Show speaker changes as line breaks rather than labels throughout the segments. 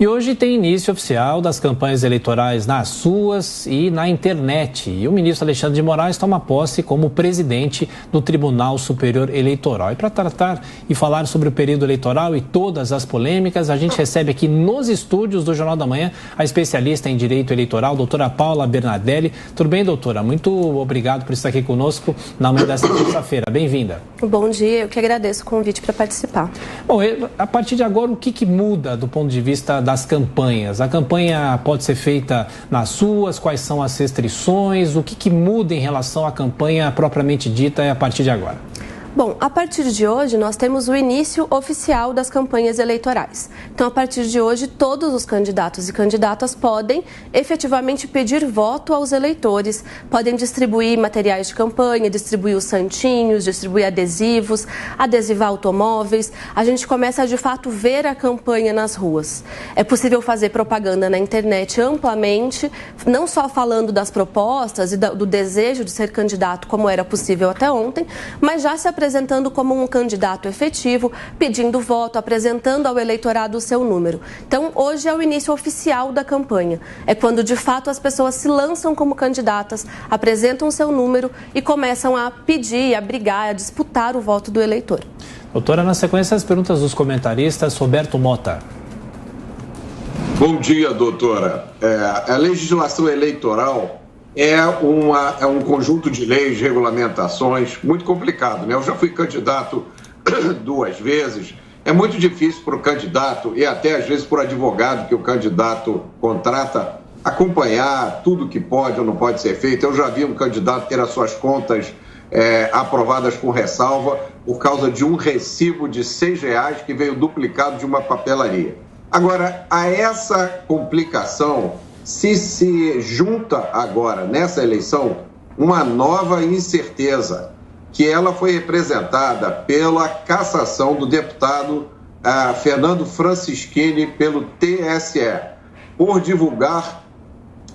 E hoje tem início oficial das campanhas eleitorais nas ruas e na internet. E o ministro Alexandre de Moraes toma posse como presidente do Tribunal Superior Eleitoral. E para tratar e falar sobre o período eleitoral e todas as polêmicas, a gente recebe aqui nos estúdios do Jornal da Manhã a especialista em Direito Eleitoral, doutora Paula Bernardelli. Tudo bem, doutora? Muito obrigado por estar aqui conosco na manhã desta terça-feira. Bem-vinda.
Bom dia, eu que agradeço o convite para participar.
Bom, a partir de agora, o que muda do ponto de vista das campanhas? A campanha pode ser feita nas ruas? Quais são as restrições? O que muda em relação à campanha propriamente dita a partir de agora?
Bom, a partir de hoje nós temos o início oficial das campanhas eleitorais. Então, a partir de hoje, todos os candidatos e candidatas podem efetivamente pedir voto aos eleitores, podem distribuir materiais de campanha, distribuir os santinhos, distribuir adesivos, adesivar automóveis. A gente começa a, de fato, ver a campanha nas ruas. É possível fazer propaganda na internet amplamente, não só falando das propostas e do desejo de ser candidato, como era possível até ontem, mas já se apresentando como um candidato efetivo, pedindo voto, apresentando ao eleitorado o seu número. Então, hoje é o início oficial da campanha. É quando, de fato, as pessoas se lançam como candidatas, apresentam o seu número e começam a pedir, a brigar, a disputar o voto do eleitor.
Doutora, na sequência, as perguntas dos comentaristas. Roberto Mota.
Bom dia, doutora. A legislação eleitoral é um conjunto de leis, regulamentações muito complicado, né? Eu já fui candidato 2 vezes. É muito difícil para o candidato e até às vezes para o advogado que o candidato contrata acompanhar tudo que pode ou não pode ser feito. Eu já vi um candidato ter as suas contas aprovadas com ressalva por causa de um recibo de R$6 que veio duplicado de uma papelaria. Agora, a essa complicação se junta agora, nessa eleição, uma nova incerteza, que ela foi representada pela cassação do deputado Fernando Francischini pelo TSE, por divulgar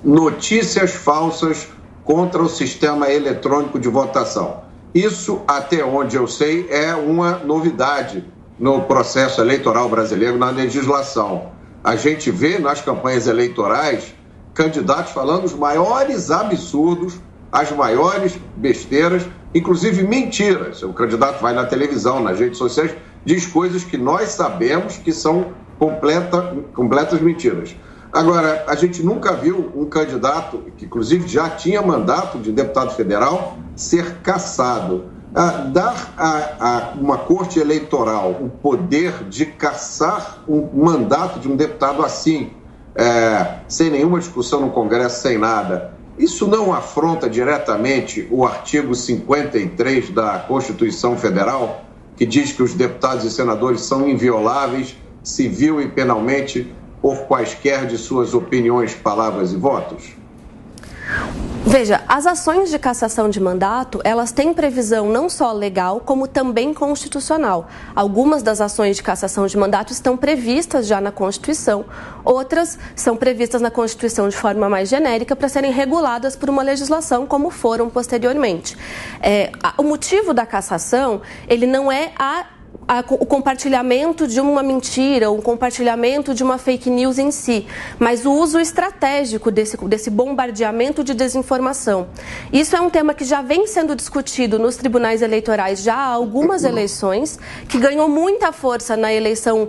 notícias falsas contra o sistema eletrônico de votação. Isso, até onde eu sei, é uma novidade no processo eleitoral brasileiro, na legislação. A gente vê nas campanhas eleitorais candidatos falando os maiores absurdos, as maiores besteiras, inclusive mentiras. O candidato vai na televisão, nas redes sociais, diz coisas que nós sabemos que são completas mentiras. Agora, a gente nunca viu um candidato, que inclusive já tinha mandato de deputado federal, ser cassado. Dar a uma corte eleitoral o poder de cassar um mandato de um deputado assim, sem nenhuma discussão no Congresso, sem nada, isso não afronta diretamente o artigo 53 da Constituição Federal, que diz que os deputados e senadores são invioláveis, civil e penalmente, por quaisquer de suas opiniões, palavras e votos?
Veja, as ações de cassação de mandato, elas têm previsão não só legal, como também constitucional. Algumas das ações de cassação de mandato estão previstas já na Constituição, outras são previstas na Constituição de forma mais genérica para serem reguladas por uma legislação, como foram posteriormente. O motivo da cassação, ele não é o compartilhamento de uma mentira, o compartilhamento de uma fake news em si, mas o uso estratégico desse bombardeamento de desinformação. Isso é um tema que já vem sendo discutido nos tribunais eleitorais já há algumas eleições, que ganhou muita força na eleição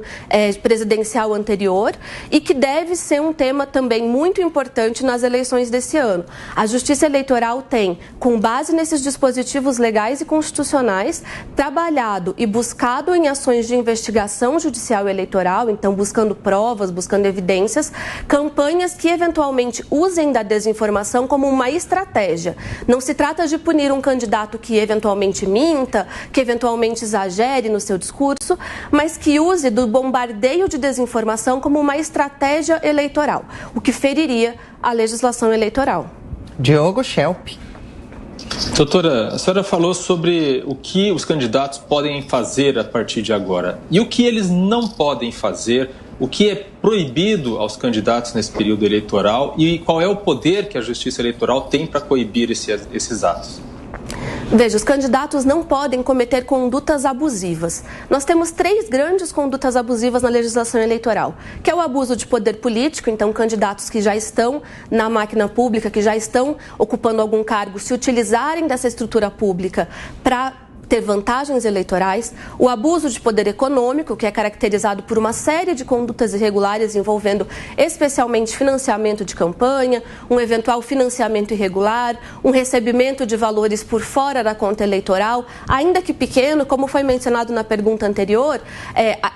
presidencial anterior e que deve ser um tema também muito importante nas eleições desse ano. A Justiça Eleitoral tem, com base nesses dispositivos legais e constitucionais, trabalhado e buscado em ações de investigação judicial eleitoral, então buscando provas, buscando evidências, campanhas que eventualmente usem da desinformação como uma estratégia. Não se trata de punir um candidato que eventualmente minta, que eventualmente exagere no seu discurso, mas que use do bombardeio de desinformação como uma estratégia eleitoral, o que feriria a legislação eleitoral.
Diogo Schelp.
Doutora, a senhora falou sobre o que os candidatos podem fazer a partir de agora. E o que eles não podem fazer, o que é proibido aos candidatos nesse período eleitoral e qual é o poder que a Justiça Eleitoral tem para coibir esses atos?
Veja, os candidatos não podem cometer condutas abusivas. Nós temos 3 grandes condutas abusivas na legislação eleitoral, que é o abuso de poder político, então candidatos que já estão na máquina pública, que já estão ocupando algum cargo, se utilizarem dessa estrutura pública para ter vantagens eleitorais, o abuso de poder econômico, que é caracterizado por uma série de condutas irregulares envolvendo especialmente financiamento de campanha, um eventual financiamento irregular, um recebimento de valores por fora da conta eleitoral, ainda que pequeno, como foi mencionado na pergunta anterior,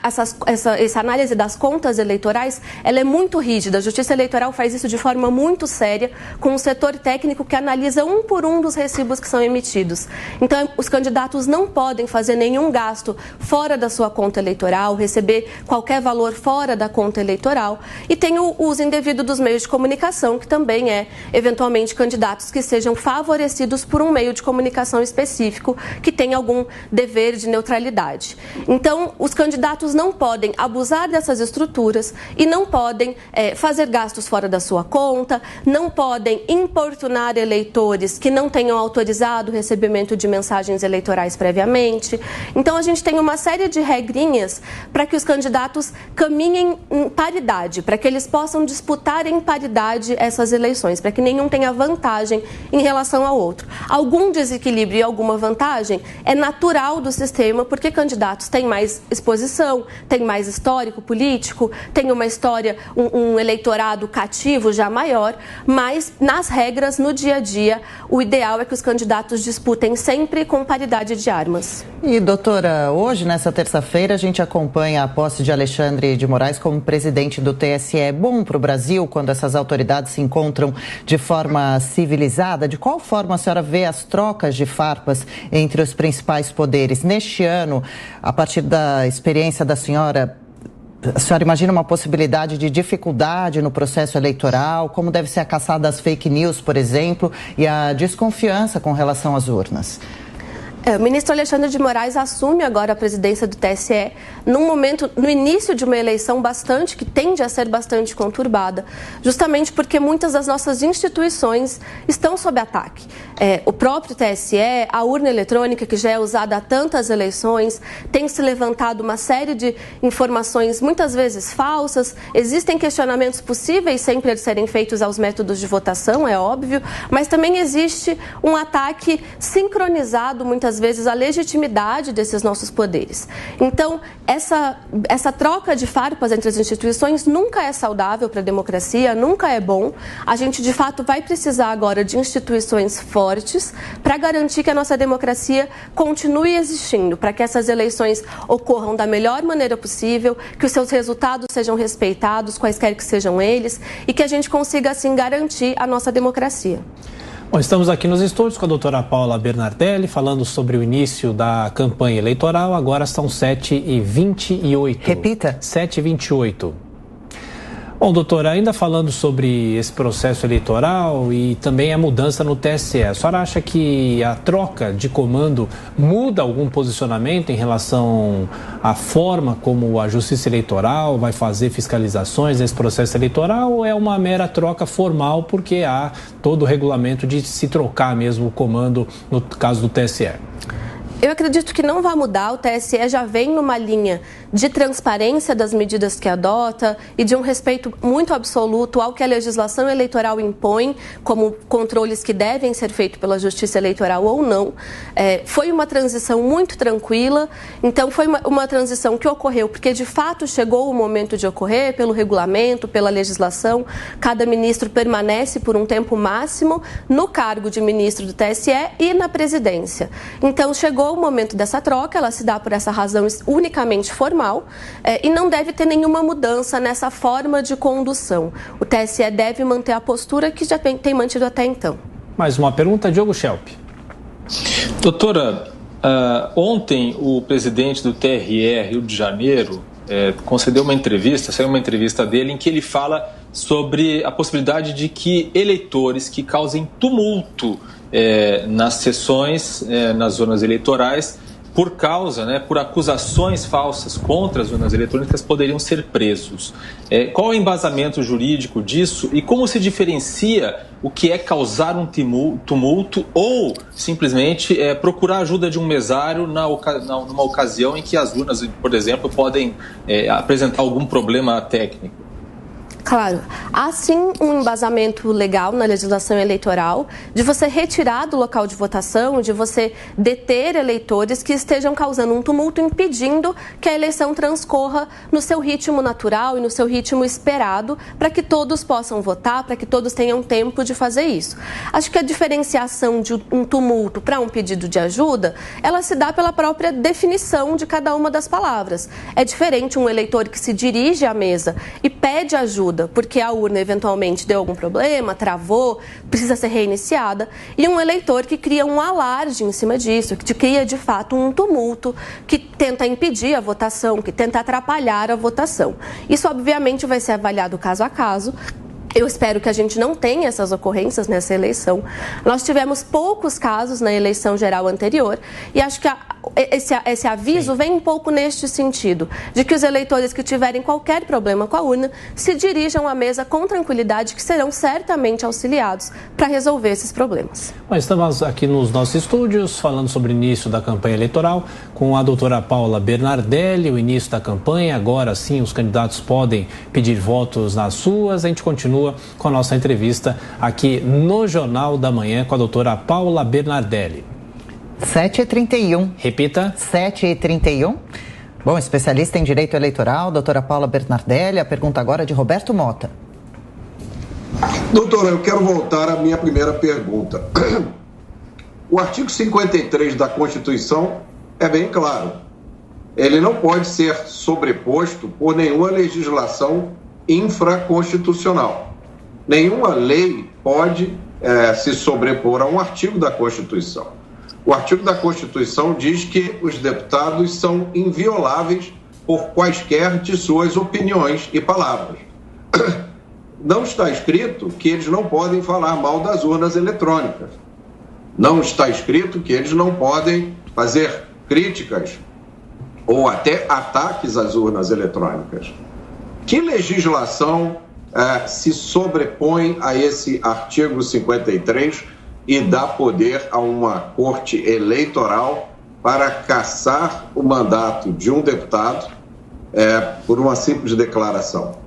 essa análise das contas eleitorais, ela é muito rígida. A Justiça Eleitoral faz isso de forma muito séria, com um setor técnico que analisa um por um dos recibos que são emitidos. Então, os candidatos não podem fazer nenhum gasto fora da sua conta eleitoral, receber qualquer valor fora da conta eleitoral, e tem o uso indevido dos meios de comunicação, que também é, eventualmente, candidatos que sejam favorecidos por um meio de comunicação específico que tem algum dever de neutralidade. Então, os candidatos não podem abusar dessas estruturas e não podem fazer gastos fora da sua conta, não podem importunar eleitores que não tenham autorizado o recebimento de mensagens eleitorais previamente. Então, a gente tem uma série de regrinhas para que os candidatos caminhem em paridade, para que eles possam disputar em paridade essas eleições, para que nenhum tenha vantagem em relação ao outro. Algum desequilíbrio e alguma vantagem é natural do sistema, porque candidatos têm mais exposição, têm mais histórico político, têm uma história, um eleitorado cativo já maior, mas nas regras, no dia a dia, o ideal é que os candidatos disputem sempre com paridade de armas.
E, doutora, hoje, nessa terça-feira, a gente acompanha a posse de Alexandre de Moraes como presidente do TSE. É bom para o Brasil quando essas autoridades se encontram de forma civilizada? De qual forma a senhora vê as trocas de farpas entre os principais poderes? Neste ano, a partir da experiência da senhora, a senhora imagina uma possibilidade de dificuldade no processo eleitoral? Como deve ser a caçada às fake news, por exemplo, e a desconfiança com relação às urnas?
O ministro Alexandre de Moraes assume agora a presidência do TSE no início de uma eleição que tende a ser bastante conturbada, justamente porque muitas das nossas instituições estão sob ataque. O próprio TSE, a urna eletrônica, que já é usada há tantas eleições, tem se levantado uma série de informações muitas vezes falsas. Existem questionamentos possíveis sempre de serem feitos aos métodos de votação, é óbvio, mas também existe um ataque sincronizado muitas vezes a legitimidade desses nossos poderes. Então, essa troca de farpas entre as instituições nunca é saudável para a democracia, nunca é bom. A gente, de fato, vai precisar agora de instituições fortes para garantir que a nossa democracia continue existindo, para que essas eleições ocorram da melhor maneira possível, que os seus resultados sejam respeitados, quaisquer que sejam eles, e que a gente consiga, assim, garantir a nossa democracia.
Bom, estamos aqui nos estúdios com a doutora Paula Bernardelli, falando sobre o início da campanha eleitoral. Agora são 7h28.
Repita.
7h28. Bom, doutora, ainda falando sobre esse processo eleitoral e também a mudança no TSE, a senhora acha que a troca de comando muda algum posicionamento em relação à forma como a Justiça Eleitoral vai fazer fiscalizações nesse processo eleitoral, ou é uma mera troca formal porque há todo o regulamento de se trocar mesmo o comando no caso do TSE?
Eu acredito que não vai mudar. O TSE já vem numa linha de transparência das medidas que adota e de um respeito muito absoluto ao que a legislação eleitoral impõe, como controles que devem ser feitos pela Justiça Eleitoral ou não. Foi uma transição muito tranquila, então foi uma transição que ocorreu porque de fato chegou o momento de ocorrer pelo regulamento, pela legislação. Cada ministro permanece por um tempo máximo no cargo de ministro do TSE e na presidência. Então chegou o momento dessa troca, ela se dá por essa razão unicamente formal e não deve ter nenhuma mudança nessa forma de condução. O TSE deve manter a postura que já tem mantido até então. Mais uma pergunta, Diogo Schelp.
Doutora, ontem o presidente do TRE Rio de Janeiro concedeu uma entrevista, saiu uma entrevista dele em que ele fala sobre a possibilidade de que eleitores que causem tumulto nas sessões, nas zonas eleitorais, por acusações falsas contra as urnas eletrônicas, poderiam ser presos. Qual é o embasamento jurídico disso e como se diferencia o que é causar um tumulto ou simplesmente procurar a ajuda de um mesário numa ocasião em que as urnas, por exemplo, podem apresentar algum problema técnico?
Claro, há sim um embasamento legal na legislação eleitoral de você retirar do local de votação, de você deter eleitores que estejam causando um tumulto, impedindo que a eleição transcorra no seu ritmo natural e no seu ritmo esperado, para que todos possam votar, para que todos tenham tempo de fazer isso. Acho que a diferenciação de um tumulto para um pedido de ajuda, ela se dá pela própria definição de cada uma das palavras. É diferente um eleitor que se dirige à mesa e pede ajuda porque a urna eventualmente deu algum problema, travou, precisa ser reiniciada, e um eleitor que cria um alarde em cima disso, que cria de fato um tumulto, que tenta impedir a votação, que tenta atrapalhar a votação. Isso obviamente vai ser avaliado caso a caso. Eu espero que a gente não tenha essas ocorrências nessa eleição. Nós tivemos poucos casos na eleição geral anterior e acho que esse aviso vem um pouco neste sentido, de que os eleitores que tiverem qualquer problema com a urna se dirijam à mesa com tranquilidade, que serão certamente auxiliados para resolver esses problemas.
Mas estamos aqui nos nossos estúdios falando sobre o início da campanha eleitoral com a doutora Paula Bernardelli, o início da campanha. Agora sim os candidatos podem pedir votos nas ruas. A gente continua com a nossa entrevista aqui no Jornal da Manhã com a doutora Paula Bernardelli.
7h31.
Repita.
7h31. Bom, especialista em direito eleitoral, doutora Paula Bernardelli. A pergunta agora é de Roberto Mota.
Doutora, eu quero voltar à minha primeira pergunta. O artigo 53 da Constituição é bem claro. Ele não pode ser sobreposto por nenhuma legislação infraconstitucional. Nenhuma lei pode se sobrepor a um artigo da Constituição. O artigo da Constituição diz que os deputados são invioláveis por quaisquer de suas opiniões e palavras. Não está escrito que eles não podem falar mal das urnas eletrônicas. Não está escrito que eles não podem fazer críticas ou até ataques às urnas eletrônicas. Que legislação se sobrepõe a esse artigo 53 e dá poder a uma corte eleitoral para cassar o mandato de um deputado por uma simples declaração?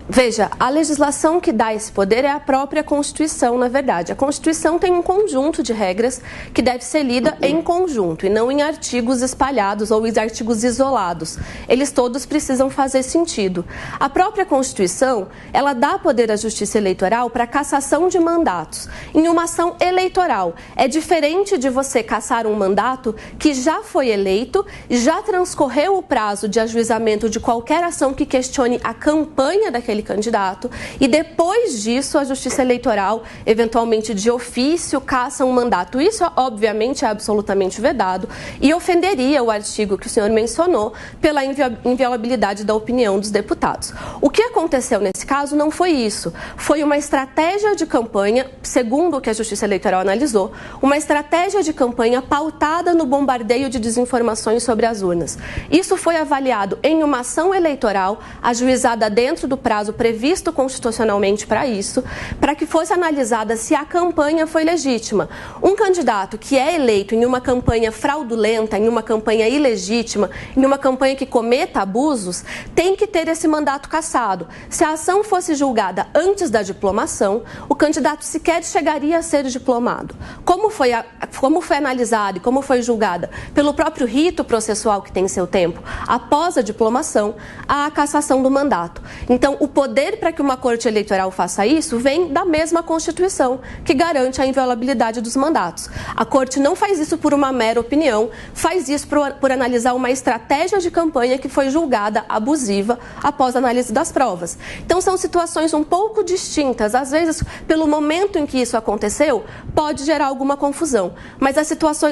Veja, a legislação que dá esse poder é a própria Constituição, na verdade. A Constituição tem um conjunto de regras que deve ser lida em conjunto e não em artigos espalhados ou em artigos isolados. Eles todos precisam fazer sentido. A própria Constituição, ela dá poder à Justiça Eleitoral para cassação de mandatos em uma ação eleitoral. É diferente de você cassar um mandato que já foi eleito, já transcorreu o prazo de ajuizamento de qualquer ação que questione a campanha daquele candidato e depois disso a Justiça Eleitoral, eventualmente de ofício, cassa um mandato. Isso, obviamente, é absolutamente vedado e ofenderia o artigo que o senhor mencionou pela inviolabilidade da opinião dos deputados. O que aconteceu nesse caso não foi isso. Foi uma estratégia de campanha, segundo o que a Justiça Eleitoral analisou, uma estratégia de campanha pautada no bombardeio de desinformações sobre as urnas. Isso foi avaliado em uma ação eleitoral ajuizada dentro do prazo previsto constitucionalmente para isso, para que fosse analisada se a campanha foi legítima. Um candidato que é eleito em uma campanha fraudulenta, em uma campanha ilegítima, em uma campanha que cometa abusos, tem que ter esse mandato cassado. Se a ação fosse julgada antes da diplomação, o candidato sequer chegaria a ser diplomado. Como foi analisado e como foi julgada pelo próprio rito processual que tem seu tempo, após a diplomação, há a cassação do mandato. Então, o poder para que uma corte eleitoral faça isso vem da mesma Constituição, que garante a inviolabilidade dos mandatos. A corte não faz isso por uma mera opinião, faz isso por analisar uma estratégia de campanha que foi julgada abusiva após a análise das provas. Então, são situações um pouco distintas. Às vezes, pelo momento em que isso aconteceu, pode gerar alguma confusão. Mas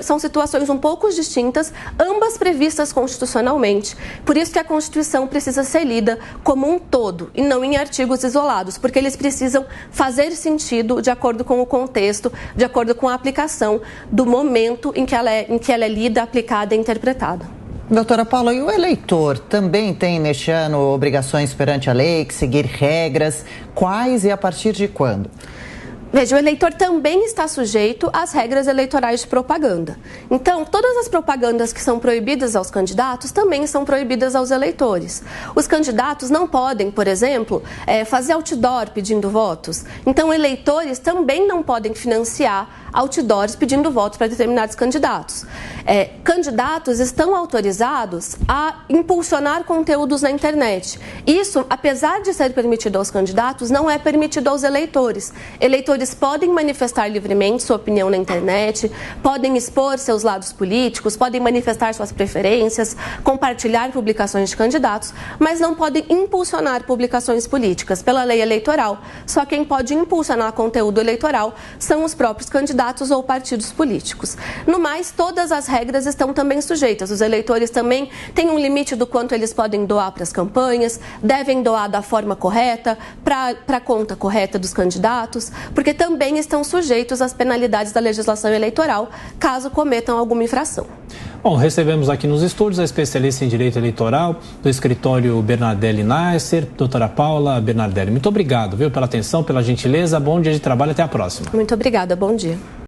são situações um pouco distintas, ambas previstas constitucionalmente. Por isso que a Constituição precisa ser lida como um todo, e não em artigos isolados, porque eles precisam fazer sentido de acordo com o contexto, de acordo com a aplicação do momento em que ela é lida, aplicada e interpretada.
Doutora Paula, e o eleitor também tem neste ano obrigações perante a lei, que seguir regras? Quais e a partir de quando?
Veja, o eleitor também está sujeito às regras eleitorais de propaganda. Então, todas as propagandas que são proibidas aos candidatos também são proibidas aos eleitores. Os candidatos não podem, por exemplo, fazer outdoor pedindo votos. Então, eleitores também não podem financiar outdoors pedindo votos para determinados candidatos. Candidatos estão autorizados a impulsionar conteúdos na internet. Isso, apesar de ser permitido aos candidatos, não é permitido aos eleitores. Eleitores podem manifestar livremente sua opinião na internet, podem expor seus lados políticos, podem manifestar suas preferências, compartilhar publicações de candidatos, mas não podem impulsionar publicações políticas pela lei eleitoral. Só quem pode impulsionar conteúdo eleitoral são os próprios candidatos ou partidos políticos. No mais, todas as regras estão também sujeitas. Os eleitores também têm um limite do quanto eles podem doar para as campanhas, devem doar da forma correta, para a conta correta dos candidatos, porque também estão sujeitos às penalidades da legislação eleitoral, caso cometam alguma infração.
Bom, recebemos aqui nos estúdios a especialista em direito eleitoral do escritório Bernardelli Nasser, doutora Paula Bernardelli. Muito obrigado, viu, pela atenção, pela gentileza. Bom dia de trabalho, até a próxima.
Muito obrigada, bom dia.